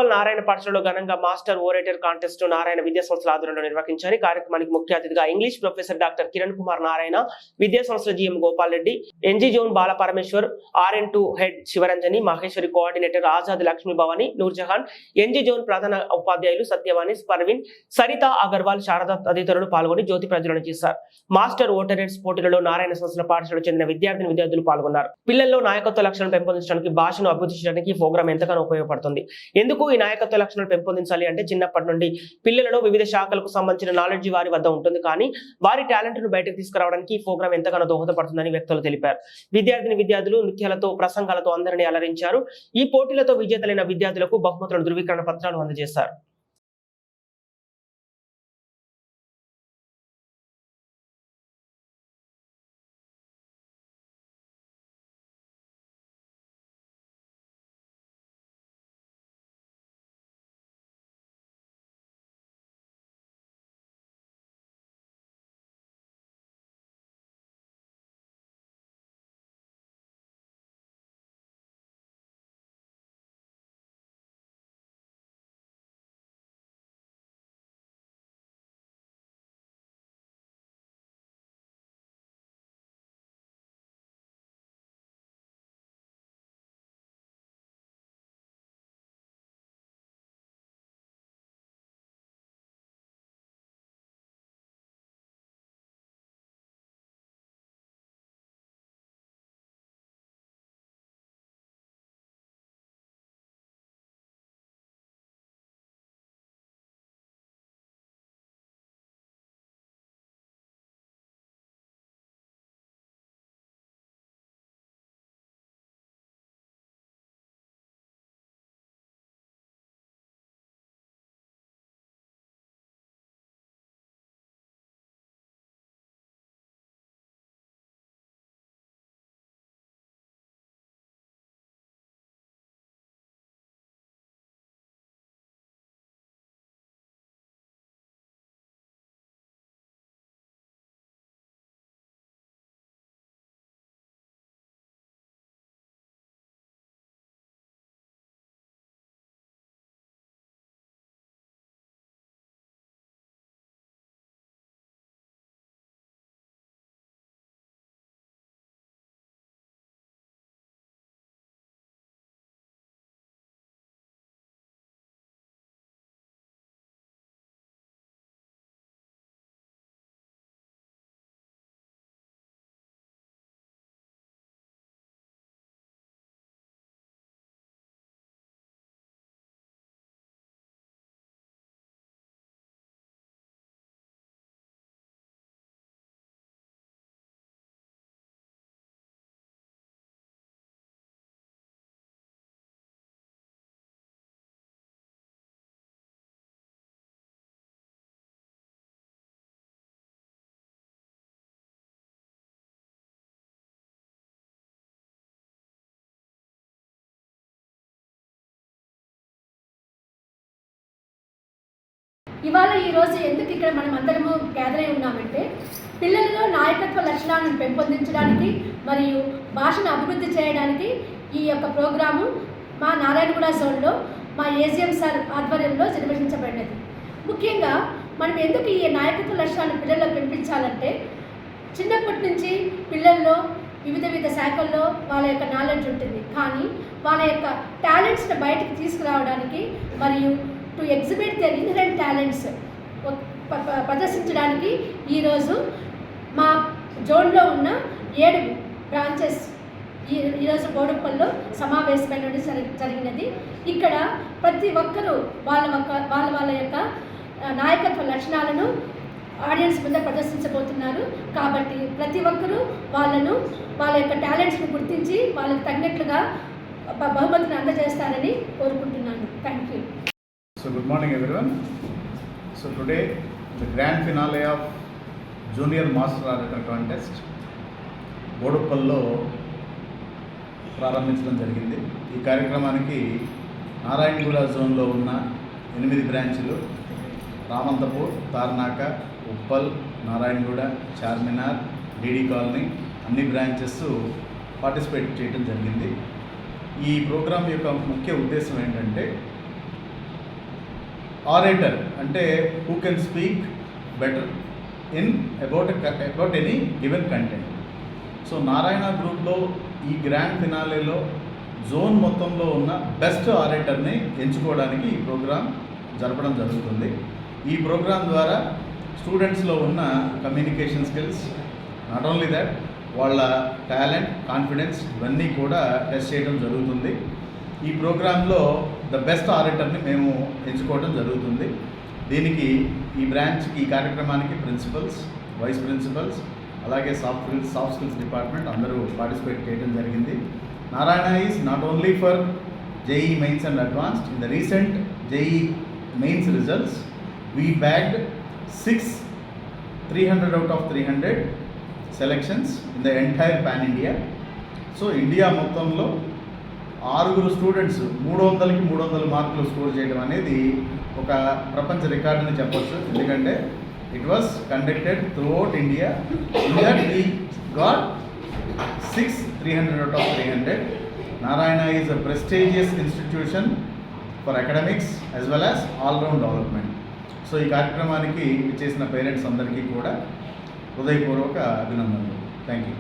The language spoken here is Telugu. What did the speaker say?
బోడుప్పల్ నారాయణ పాఠశాలలో ఘనంగా మాస్టర్ ఓరేటర్ కాంటెస్ట్ నారాయణ విద్యా సంస్థల ఆధ్వర్యంలో నిర్వహించారు. కార్యక్రమానికి ముఖ్య అతిథిగా English professor doctor Kiran Kumar Narayana, విద్యా సంస్థల GM Gopal Reddy, NG zone Bala Parameshwar, RN2 head Shivaranjani, Maheshwari coordinator Azad Lakshmi Bhavani, Noorjahan, NG zone ప్రధాన ఉపాధ్యాయులు సత్యవాణి, పర్వీన్, సరిత అగర్వాల్, శారద తదితరులు పాల్గొని జ్యోతి ప్రజ్వలన చేశారు. మాస్టర్ ఓటరేట్స్ పోటీలలో నారాయణ సంస్థల పాఠశాలకు చెందిన విద్యార్థులు పాల్గొన్నారు. పిల్లల్లో నాయకత్వ లక్షణాలను పెంపొందించడానికి, భాషను అభివృద్ధి చేయడానికి ఈ ప్రోగ్రాం ఎంతగానో ఉపయోగపడుతుంది. ఎందుకు ఈ నాయకత్వ లక్షణాలు పెంపొందించాలి అంటే, చిన్నప్పటి నుండి పిల్లలలో వివిధ శాఖలకు సంబంధించిన నాలెడ్జ్ వారి వద్ద ఉంటుంది, కానీ వారి టాలెంట్ ను బయటకు తీసుకురావడానికి ఈ ప్రోగ్రాం ఎంతగానో దోహదపడుతుందని వ్యక్తులు తెలిపారు. విద్యార్థులు నృత్యాలతో, ప్రసంగాలతో అందరినీ అలరించారు. ఈ పోటీలతో విజేతలైన విద్యార్థులకు బహుమతులను, ధృవీకరణ పత్రాలు అందజేశారు. ఇవాళ ఈరోజు ఎందుకు ఇక్కడ మనం అందరము గ్యాదర్ అయి ఉన్నామంటే, పిల్లలలో నాయకత్వ లక్షణాలను పెంపొందించడానికి మరియు భాషను అభివృద్ధి చేయడానికి ఈ యొక్క ప్రోగ్రాము మా నారాయణగూడ జోన్లో మా ఏజిఎం సార్ ఆధ్వర్యంలో నిర్వహించబడినది. ముఖ్యంగా మనం ఎందుకు ఈ నాయకత్వ లక్షణాలను పిల్లల్లో పెంపించాలంటే, చిన్నప్పటి నుంచి పిల్లల్లో వివిధ శాఖల్లో వాళ్ళ యొక్క నాలెడ్జ్ ఉంటుంది, కానీ వాళ్ళ యొక్క టాలెంట్స్ని బయటకు తీసుకురావడానికి మరియు to exhibit their inherent talents ప్రదర్శించడానికి ఈరోజు మా జోన్లో ఉన్న 7 బ్రాంచెస్ ఈరోజు బోడుప్పల్లో సమావేశమైన జరిగినది. ఇక్కడ ప్రతి ఒక్కరూ వాళ్ళ యొక్క నాయకత్వ లక్షణాలను ఆడియన్స్ ముందు ప్రదర్శించబోతున్నారు. కాబట్టి ప్రతి ఒక్కరూ వాళ్ళ యొక్క టాలెంట్స్ని గుర్తించి వాళ్ళకి తగినట్లుగా బహుమతిని అందజేస్తారని కోరుకుంటున్నాను. Thank you. So good morning everyone. So today the grand finale of Junior Master Orator Contest బోడుప్పల్లో ప్రారంభించడం జరిగింది. ఈ కార్యక్రమానికి నారాయణగూడ జోన్లో ఉన్న 8 బ్రాంచ్లు రామంతపూర్, తార్నాక, ఉప్పల్, నారాయణగూడ, చార్మినార్, డీడీ కాలనీ అన్ని బ్రాంచెస్ పార్టిసిపేట్ చేయడం జరిగింది. ఈ ప్రోగ్రాం యొక్క ముఖ్య ఉద్దేశం ఏంటంటే, ఆరేటర్ అంటే who can speak better in about any given content. So Narayana గ్రూప్లో ఈ గ్రాండ్ ఫినాలేలో జోన్ మొత్తంలో ఉన్న బెస్ట్ ఆరేటర్ని ఎంచుకోవడానికి ఈ ప్రోగ్రాం జరపడం జరుగుతుంది. ఈ ప్రోగ్రాం ద్వారా స్టూడెంట్స్లో ఉన్న communication skills, not only that వాళ్ళ టాలెంట్, కాన్ఫిడెన్స్ ఇవన్నీ కూడా టెస్ట్ చేయడం జరుగుతుంది. ఈ ప్రోగ్రాంలో ద బెస్ట్ ఆరేటర్ని మేము ఎంచుకోవడం జరుగుతుంది. దీనికి ఈ బ్రాంచ్కి, ఈ కార్యక్రమానికి ప్రిన్సిపల్స్, వైస్ ప్రిన్సిపల్స్, అలాగే సాఫ్ట్ స్కిల్స్ డిపార్ట్మెంట్ అందరూ పార్టిసిపేట్ చేయడం జరిగింది. Narayana is not only for JEE mains and advanced. In the recent JEE mains results we బ్యాగ్డ్ 300 out of 300 selections in the entire pan India. So India మొత్తంలో 6 స్టూడెంట్స్ 300కి 300 మార్కులు స్కోర్ చేయడం అనేది ఒక ప్రపంచ రికార్డ్ అని చెప్పొచ్చు. ఎందుకంటే it was conducted throughout India. In that we got 300 out of 300. Narayana is a prestigious institution for academics as well as all round development. So ఈ కార్యక్రమానికి చేసిన పేరెంట్స్ అందరికీ కూడా హృదయపూర్వక అభినందనలు. Thank you.